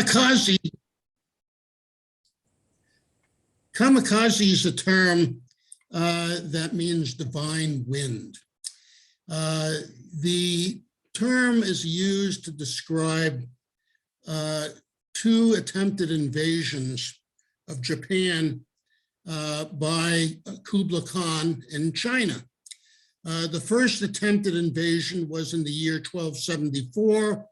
Kamikaze, kamikaze is a term that means divine wind. The term is used to describe two attempted invasions of Japan by Kublai Khan in China. The first attempted invasion was in the year 1274.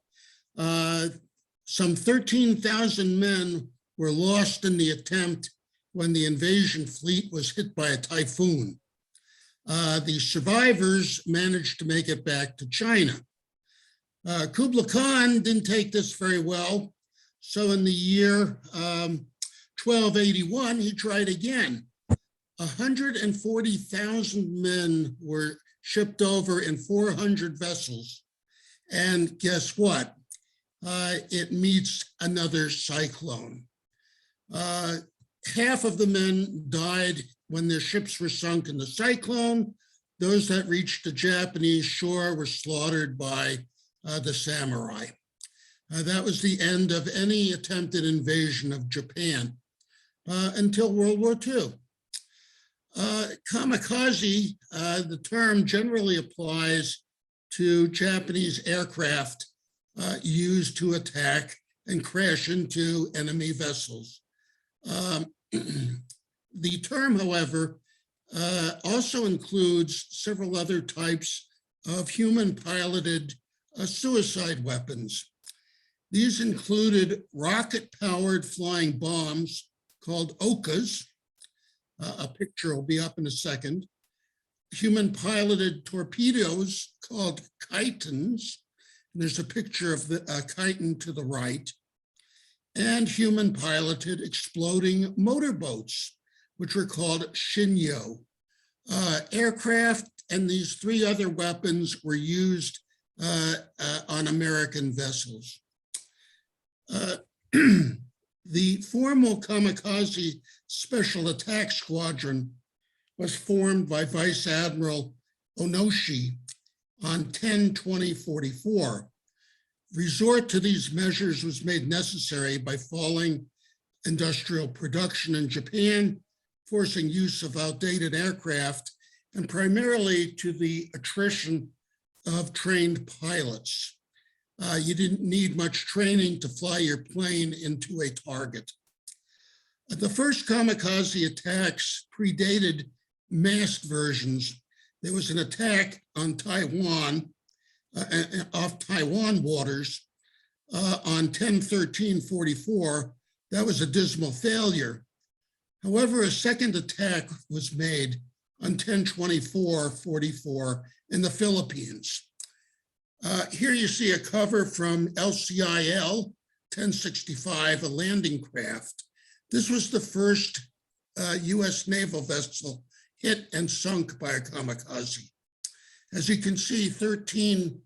Some 13,000 men were lost in the attempt when the invasion fleet was hit by a typhoon. The survivors managed to make it back to China. Kublai Khan didn't take this very well. So in the year 1281, he tried again. 140,000 men were shipped over in 400 vessels. And guess what? It meets another cyclone. Half of the men died when their ships were sunk in the cyclone. Those that reached the Japanese shore were slaughtered by the samurai. That was the end of any attempted invasion of Japan until World War II. Kamikaze, the term generally applies to Japanese aircraft used to attack and crash into enemy vessels. The term, however, also includes several other types of human-piloted suicide weapons. These included rocket-powered flying bombs called Okas. A picture will be up in a second. Human-piloted torpedoes called Kitons. There's a picture of the chiton to the right. And human-piloted exploding motorboats, which were called Shinyo. Aircraft and these three other weapons were used on American vessels. The formal Kamikaze Special Attack Squadron was formed by Vice Admiral Onoshi on 10/20/44. Resort to these measures was made necessary by falling industrial production in Japan, forcing use of outdated aircraft, and primarily to the attrition of trained pilots. You didn't need much training to fly your plane into a target. The first kamikaze attacks predated massed versions. There was an attack on Taiwan, off Taiwan waters on 10/13/44. That was a dismal failure. However, a second attack was made on 10/24/44 in the Philippines. Here you see a cover from LCIL 1065, a landing craft. This was the first US naval vessel hit and sunk by a kamikaze. As you can see, 13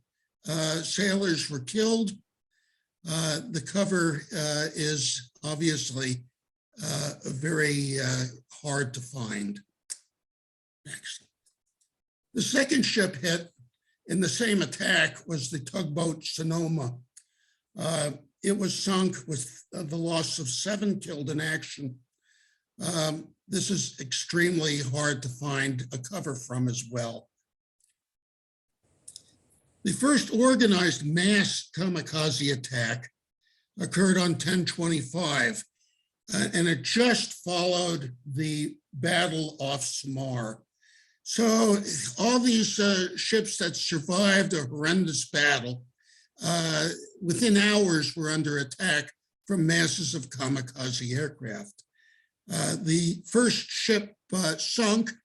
sailors were killed. The cover is obviously very hard to find. Next. The second ship hit in the same attack was the tugboat Sonoma. It was sunk with the loss of 7 killed in action. This is extremely hard to find a cover from as well. The first organized mass kamikaze attack occurred on 10/25, and it just followed the battle off Samar. So all these ships that survived a horrendous battle within hours were under attack from masses of kamikaze aircraft. The first ship sunk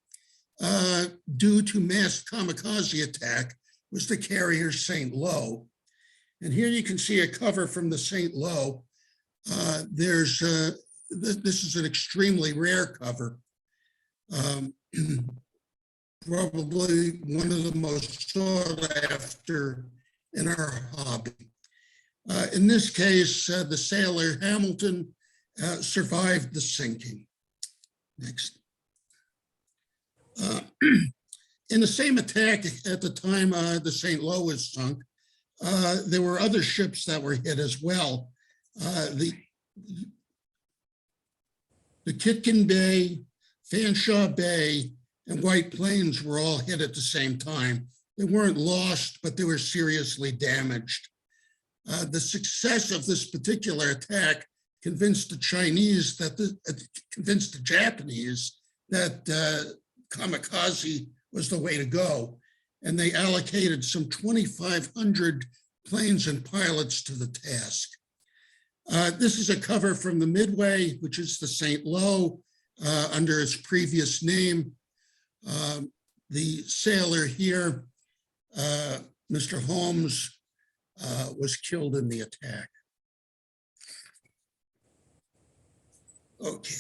due to mass kamikaze attack was the carrier St. Lo. And here you can see a cover from the St. Lo. This is an extremely rare cover. Probably one of the most sought after in our hobby. In this case, the sailor Hamilton survived the sinking. Next. In the same attack at the time the St. Lo was sunk, there were other ships that were hit as well. The Kitkin Bay, Fanshawe Bay, and White Plains were all hit at the same time. They weren't lost, but they were seriously damaged. The success of this particular attack convinced the Japanese that kamikaze was the way to go. And they allocated some 2,500 planes and pilots to the task. This is a cover from the Midway, which is the St. Lo under its previous name. The sailor here, Mr. Holmes, was killed in the attack. Okay.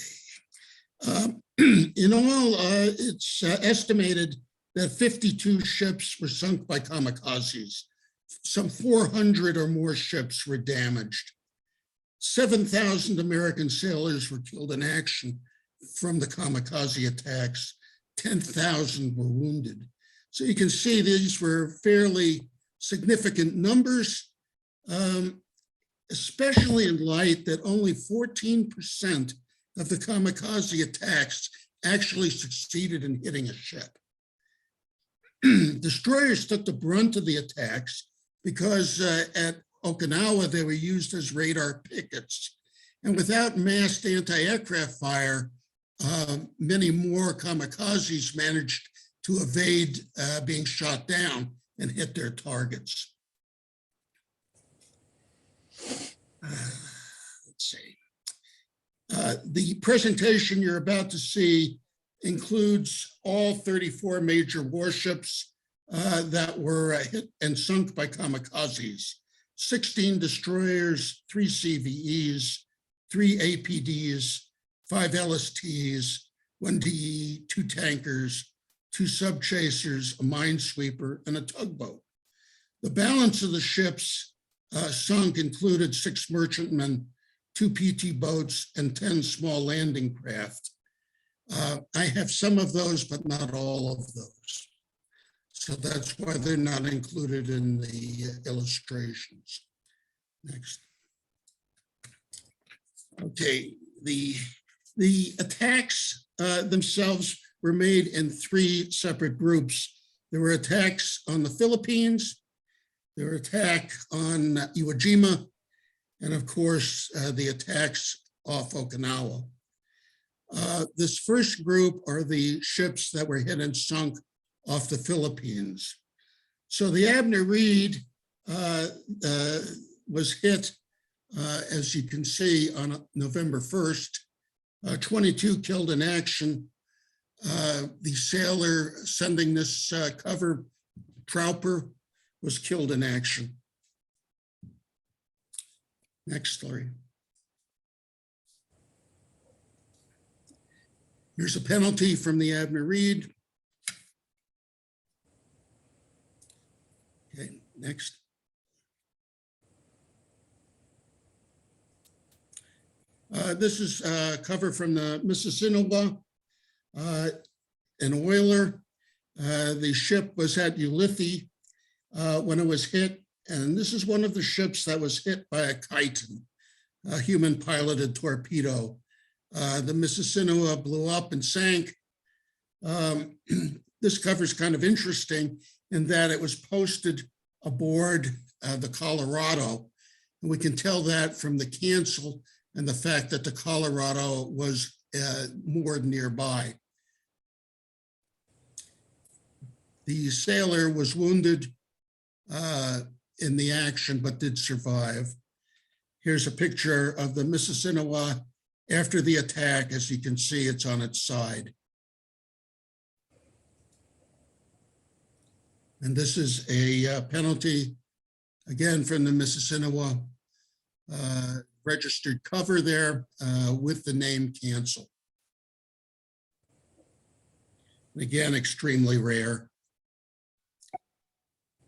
In all, it's estimated that 52 ships were sunk by kamikazes. Some 400 or more ships were damaged. 7,000 American sailors were killed in action from the kamikaze attacks. 10,000 were wounded. So you can see these were fairly significant numbers, especially in light that only 14% of the kamikaze attacks actually succeeded in hitting a ship. Destroyers took the brunt of the attacks because at Okinawa, they were used as radar pickets. And without massed anti-aircraft fire, many more kamikazes managed to evade being shot down and hit their targets. Let's see. The presentation you're about to see includes all 34 major warships that were hit and sunk by kamikazes. 16 destroyers, 3 CVEs, 3 APDs, 5 LSTs, 1 DE, 2 tankers, 2 subchasers, a minesweeper, and a tugboat. The balance of the ships sunk included 6 merchantmen, 2 PT boats, and 10 small landing craft. I have some of those, but not all of those. So that's why they're not included in the illustrations. Next. Okay, the attacks themselves were made in 3 separate groups. There were attacks on the Philippines, there were attacks on Iwo Jima, and of course, the attacks off Okinawa. This first group are the ships that were hit and sunk off the Philippines. So the Abner Reed was hit, as you can see, on November 1st, 22 killed in action. The sailor sending this cover, Trauper, was killed in action. Next story. Here's a penalty from the Abner Reed. Okay, next. This is a cover from the Mississinawa, an oiler. The ship was at Ulithi when it was hit, and this is one of the ships that was hit by a chiton, a human-piloted torpedo. The Mississinawa blew up and sank. This cover is kind of interesting in that it was posted aboard the Colorado. And we can tell that from the cancel and the fact that the Colorado was moored nearby. The sailor was wounded in the action, but did survive. Here's a picture of the Mississinawa after the attack. As you can see, it's on its side. And this is a penalty, again, from the Mississinawa, registered cover there with the name cancel. Again, extremely rare.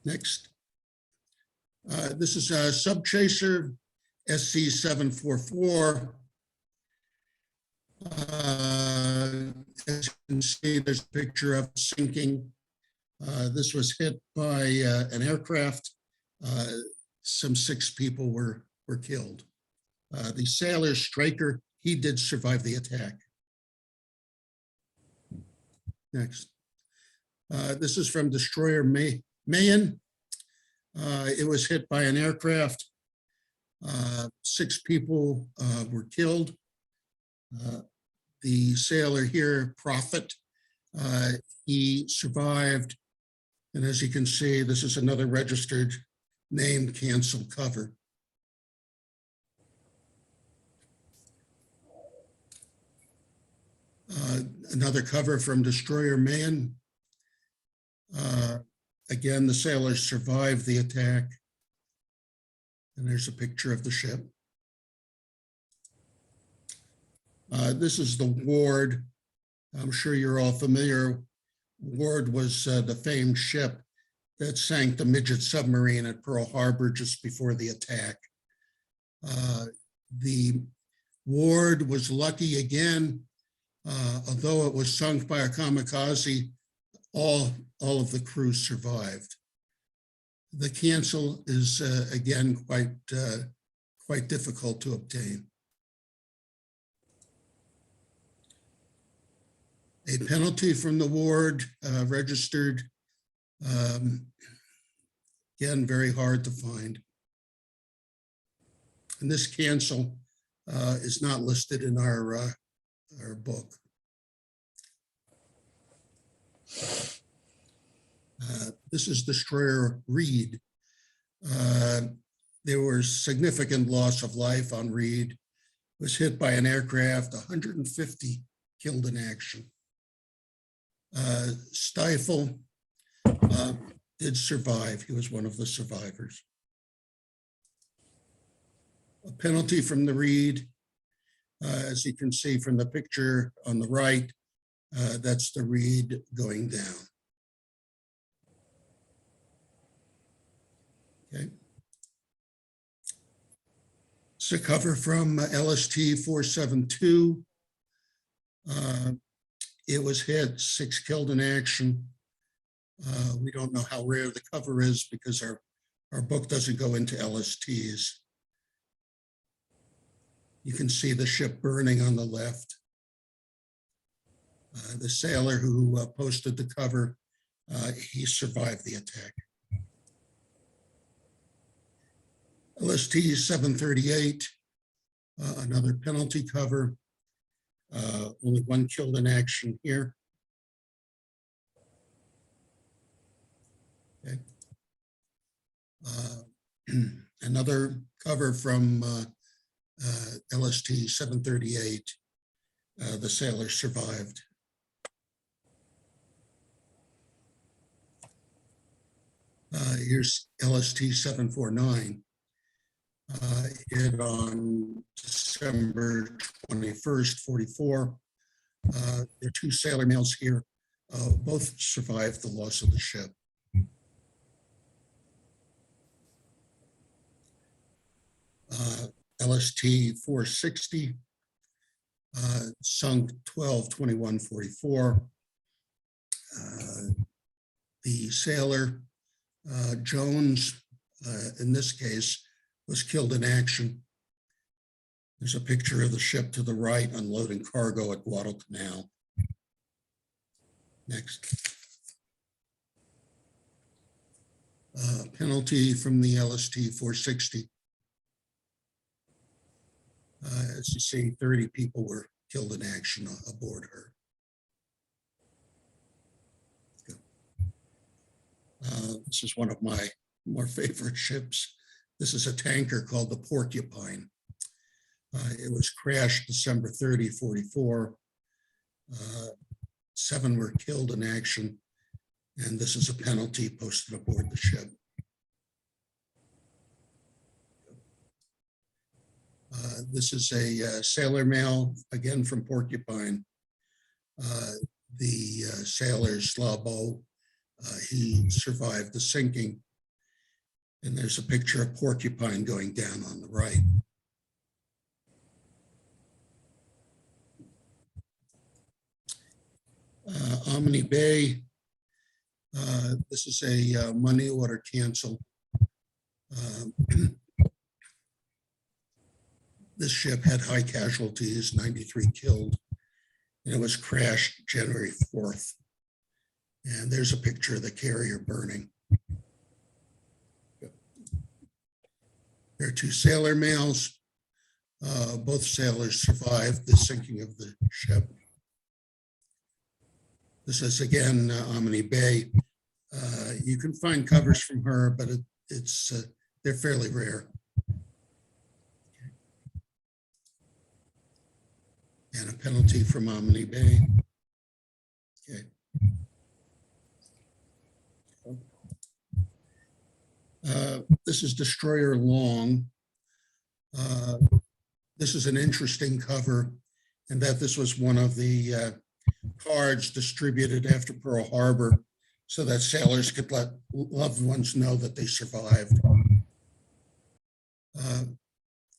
Next. This is a subchaser, SC-744. As you can see, there's a picture of sinking. This was hit by an aircraft. Some 6 people were killed. The sailor Straker, he did survive the attack. Next. This is from destroyer Mayan. It was hit by an aircraft. 6 people were killed. The sailor here, Prophet, he survived. And as you can see, this is another registered name canceled cover. Another cover from destroyer Man. Again, the sailors survived the attack. And there's a picture of the ship. This is the Ward. I'm sure you're all familiar. Ward was the famed ship that sank the midget submarine at Pearl Harbor just before the attack. The Ward was lucky again, although it was sunk by a kamikaze, all of the crew survived. The cancel is again quite difficult to obtain. A penalty from the Ward registered, again, very hard to find. And this cancel is not listed in our book. This is destroyer Reed. There was significant loss of life on Reed. It was hit by an aircraft, 150 killed in action. Stifle did survive. He was one of the survivors. A penalty from the Reed, as you can see from the picture on the right, that's the Reed going down. Okay. It's a cover from LST 472. It was hit, 6 killed in action. We don't know how rare the cover is because our book doesn't go into LSTs. You can see the ship burning on the left. The sailor who posted the cover, he survived the attack. LST 738, another penalty cover. Only 1 killed in action here. Okay. Another cover from LST 738. The sailor survived. Here's LST 749. Hit on December 21st, 44. There are 2 sailor males here. Both survived the loss of the ship. LST 460 sunk 12/21/44. The sailor Jones, in this case, was killed in action. There's a picture of the ship to the right unloading cargo at Guadalcanal. Next. Penalty from the LST 460. As you see, 30 people were killed in action aboard her. This is one of my more favorite ships. This is a tanker called the Porcupine. It was crashed December 30, 44. 7 were killed in action, and this is a penalty posted aboard the ship. This is a sailor male, again from Porcupine. The sailor Slabo, he survived the sinking. And there's a picture of Porcupine going down on the right. Omni Bay, this is a money order cancel. This ship had high casualties, 93 killed, and it was crashed January 4th. And there's a picture of the carrier burning. There are two sailor males. Both sailors survived the sinking of the ship. This is again Omni Bay. You can find covers from her, but they're fairly rare. And a penalty from Omni Bay. Okay. This is Destroyer Long. This is an interesting cover, in that this was one of the cards distributed after Pearl Harbor so that sailors could let loved ones know that they survived.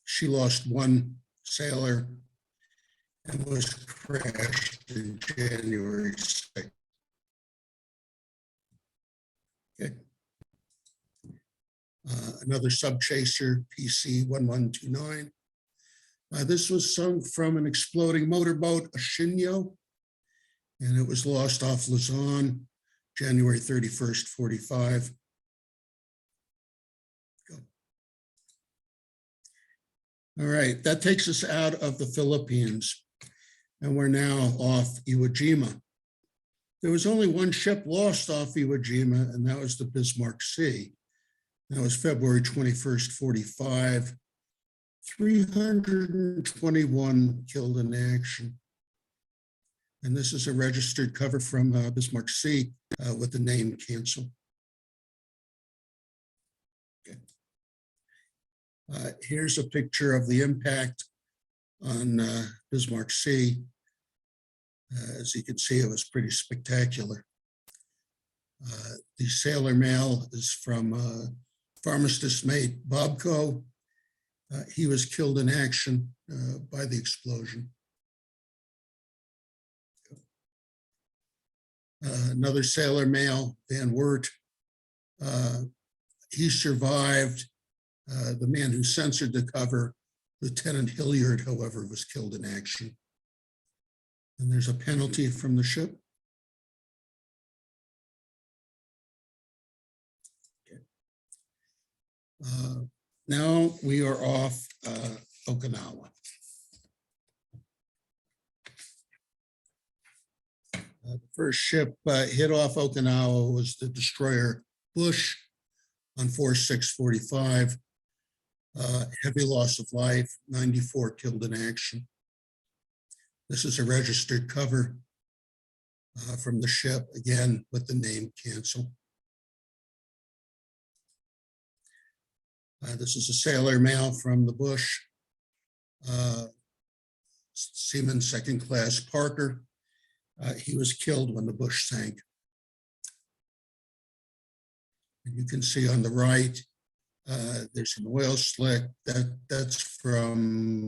She lost one sailor and was crashed in January 6th. Okay. Another subchaser, PC 1129. This was sunk from an exploding motorboat, a Shinyo, and it was lost off Luzon, January 31st, 45. Go. All right, that takes us out of the Philippines, and we're now off Iwo Jima. There was only one ship lost off Iwo Jima, and that was the Bismarck Sea. That was February 21st, 45. 321 killed in action. And this is a registered cover from Bismarck Sea with the name cancel. Okay. Here's a picture of the impact on Bismarck Sea. As you can see, it was pretty spectacular. The sailor male is from Pharmacist Mate Bobco. He was killed in action by the explosion. Another sailor male, Van Wert, he survived. The man who censored the cover, Lieutenant Hilliard, however, was killed in action. And there's a penalty from the ship. Okay. Now we are off Okinawa. The first ship hit off Okinawa was the destroyer Bush on 4/6/45. Heavy loss of life, 94 killed in action. This is a registered cover from the ship, again with the name cancel. This is a sailor male from the Bush, Seaman Second Class Parker. He was killed when the Bush sank. And you can see on the right, there's an oil slick that's from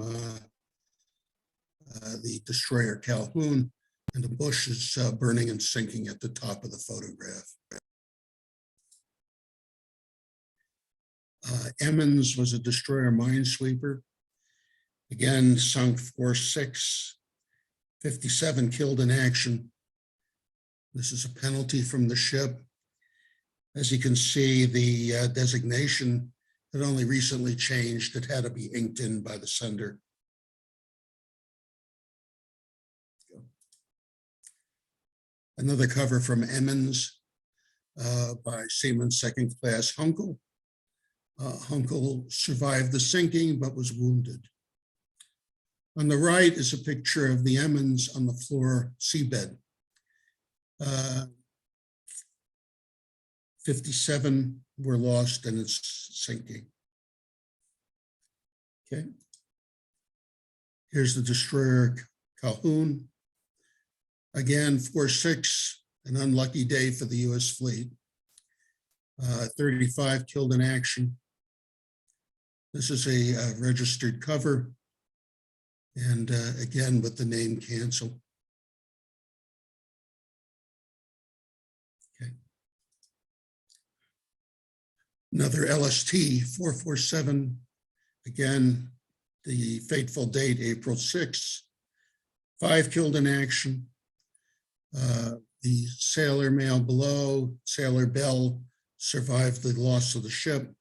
the destroyer Calhoun, and the Bush is burning and sinking at the top of the photograph. Emmons was a destroyer minesweeper. Again, sunk 4/6, 57 killed in action. This is a penalty from the ship. As you can see, the designation had only recently changed. It had to be inked in by the sender. Another cover from Emmons by Seaman Second Class Hunkel. Hunkel survived the sinking but was wounded. On the right is a picture of the Emmons on the floor seabed. 57 were lost and it's sinking. Okay. Here's the destroyer Calhoun. Again, 4/6, an unlucky day for the US fleet. 35 killed in action. This is a registered cover, and again with the name cancel. Okay. Another LST 447, again the fateful date, April 6th, 5 killed in action. The sailor male below, Sailor Bell, survived the loss of the ship.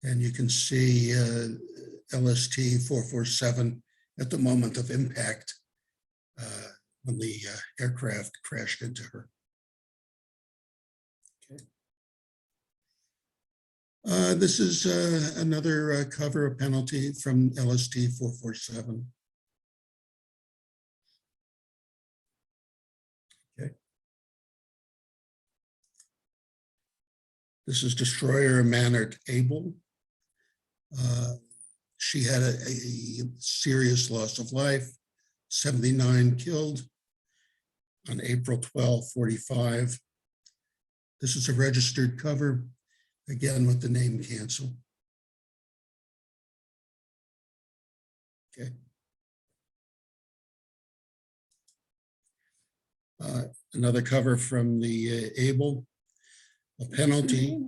And you can see LST 447 at the moment of impact when the aircraft crashed into her. Okay. This is another cover, a penalty from LST 447. Okay. This is destroyer Mannered Able. She had a serious loss of life, 79 killed on April 12, 45. This is a registered cover, again with the name cancel. Okay. Another cover from the Able, a penalty.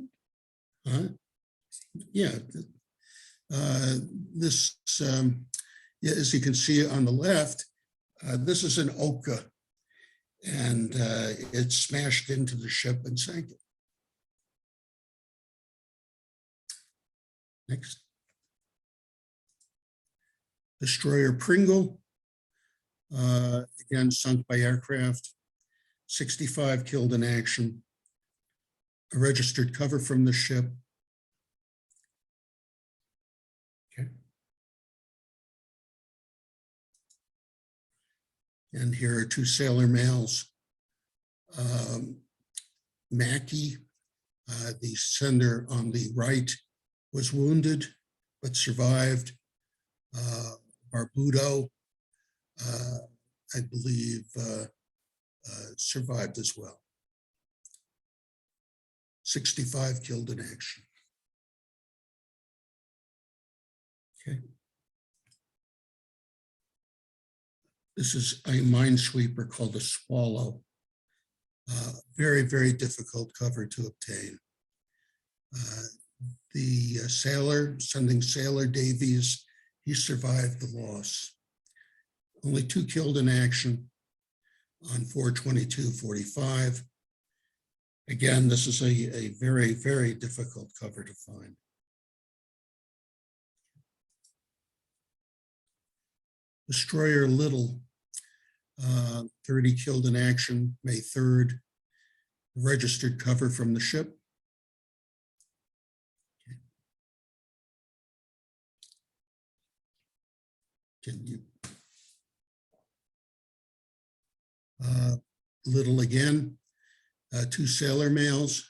Yeah. This, as you can see on the left, this is an Oka, and it smashed into the ship and sank it. Next. Destroyer Pringle, again sunk by aircraft, 65 killed in action. A registered cover from the ship. Okay. And here are 2 sailor males. Mackey, the sender on the right, was wounded but survived. Barbudo, I believe, survived as well. 65 killed in action. Okay. This is a minesweeper called a Swallow. Very, very difficult cover to obtain. The sailor, sending Sailor Davies, he survived the loss. Only 2 killed in action on 4/22/45. Again, this is a very, very difficult cover to find. Destroyer Little, 30 killed in action, May 3rd. Registered cover from the ship. Can you? Little again, 2 sailor males.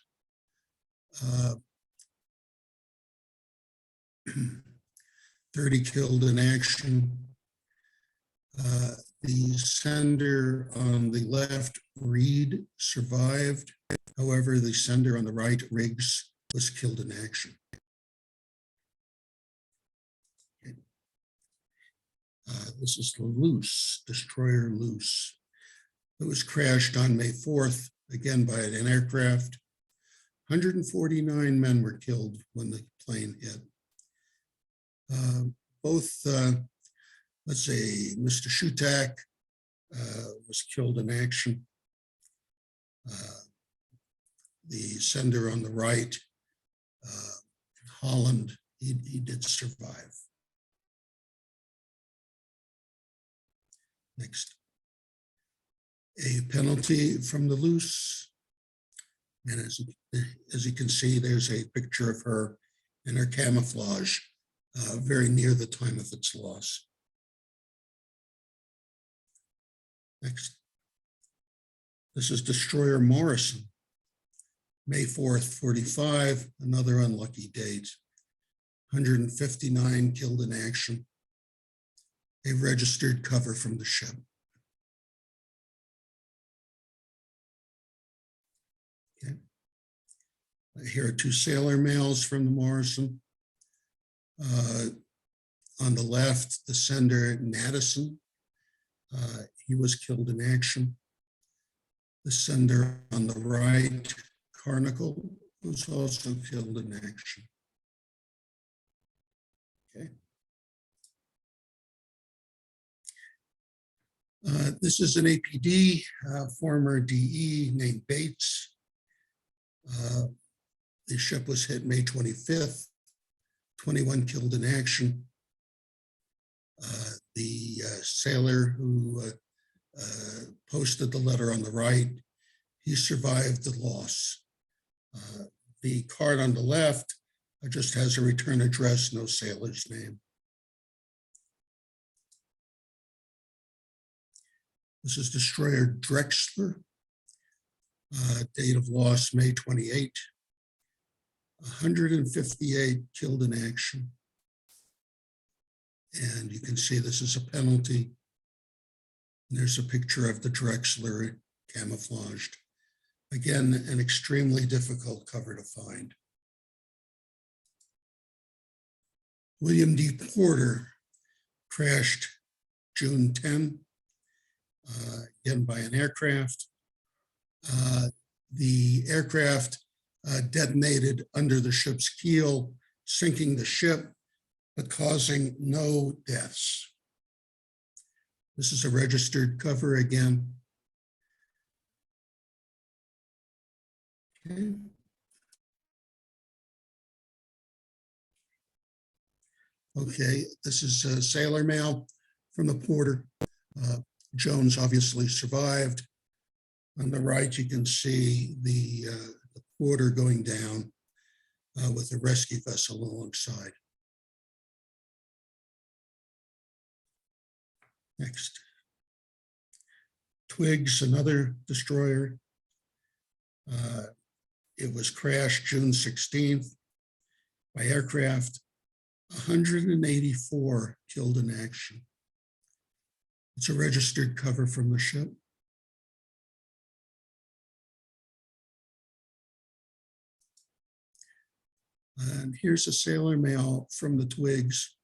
30 killed in action. The sender on the left, Reed, survived. However, the sender on the right, Riggs, was killed in action. Okay. This is the Loose, Destroyer Loose. It was crashed on May 4th, again by an aircraft. 149 men were killed when the plane hit. Both, let's say, Mr. Shutak was killed in action. The sender on the right, Holland, he did survive. Next. A penalty from the Loose. And as you can see, there's a picture of her in her camouflage, very near the time of its loss. Next. This is Destroyer Morrison, May 4th, 45, another unlucky date. 159 killed in action. A registered cover from the ship. Okay. Here are 2 sailor males from the Morrison. On the left, the sender, Madison. He was killed in action. The sender on the right, Carnicle, was also killed in action. Okay. This is an APD, former DE named Bates. The ship was hit May 25th, 21 killed in action. The sailor who posted the letter on the right, he survived the loss. The card on the left just has a return address, no sailor's name. This is destroyer Drexler. Date of loss, May 28. 158 killed in action. And you can see this is a penalty. And there's a picture of the Drexler camouflaged. Again, an extremely difficult cover to find. William D. Porter crashed June 10, again by an aircraft. The aircraft detonated under the ship's keel, sinking the ship, but causing no deaths. This is a registered cover again. Okay. Okay, this is a sailor mail from the Porter. Jones obviously survived. On the right, you can see the Porter going down with a rescue vessel alongside. Next. Twiggs, another destroyer. It was crashed June 16th by aircraft. 184 killed in action. It's a registered cover from the ship. And here's a sailor mail from the Twiggs,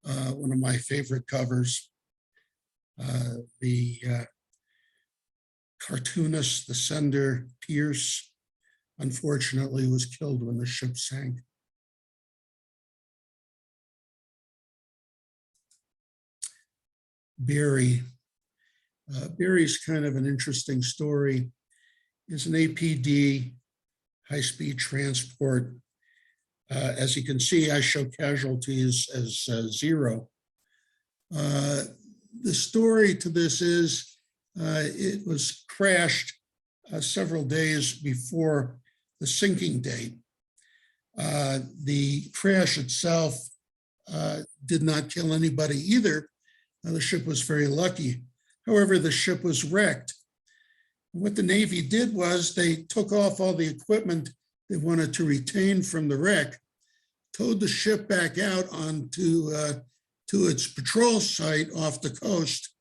one of my favorite covers. The cartoonist, the sender, Pierce, unfortunately was killed when the ship sank. Barry. Barry's kind of an interesting story. It's an APD, high-speed transport. As you can see, I show casualties as 0. The story to this is it was crashed several days before the sinking date. The crash itself did not kill anybody either. The ship was very lucky. However, the ship was wrecked. What the Navy did was they took off all the equipment they wanted to retain from the wreck, towed the ship back out onto to its patrol site off the coast,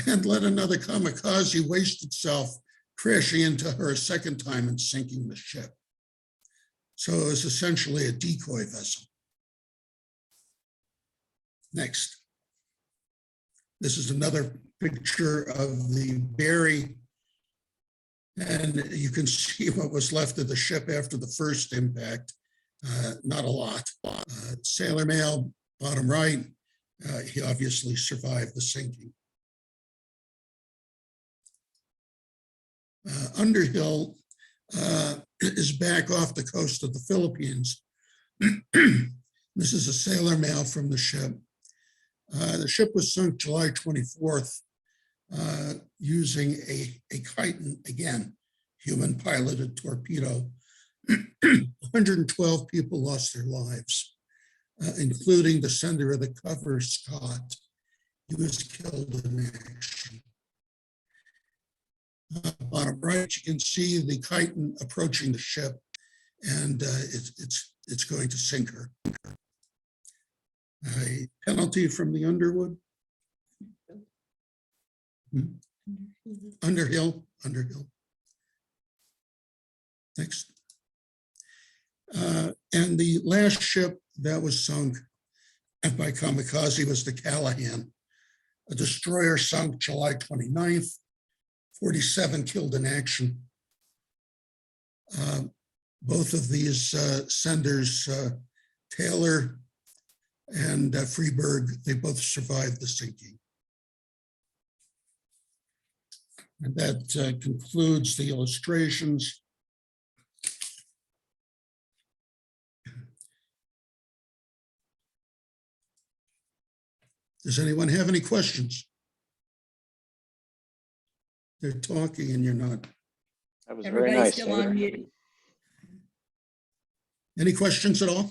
and let another kamikaze waste itself, crashing into her a second time and sinking the ship. So it was essentially a decoy vessel. Next. This is another picture of the Barry, and you can see what was left of the ship after the first impact. Not a lot. Sailor mail, bottom right, he obviously survived the sinking. Underhill is back off the coast of the Philippines. This is a sailor mail from the ship. The ship was sunk July 24th using a chitin, again, human piloted torpedo. 112 people lost their lives, including the sender of the cover, Scott. He was killed in action. Bottom right, you can see the chitin approaching the ship, and it's going to sink her. A penalty from the Underwood. Underhill. Next. And the last ship that was sunk by kamikaze was the Callahan. A destroyer sunk July 29th, 47 killed in action. Both of these senders, Taylor and Freeberg, they both survived the sinking. And that concludes the illustrations. Does anyone have any questions? They're talking and you're not. That was very Everybody's nice, still David. on mute. Any questions at all?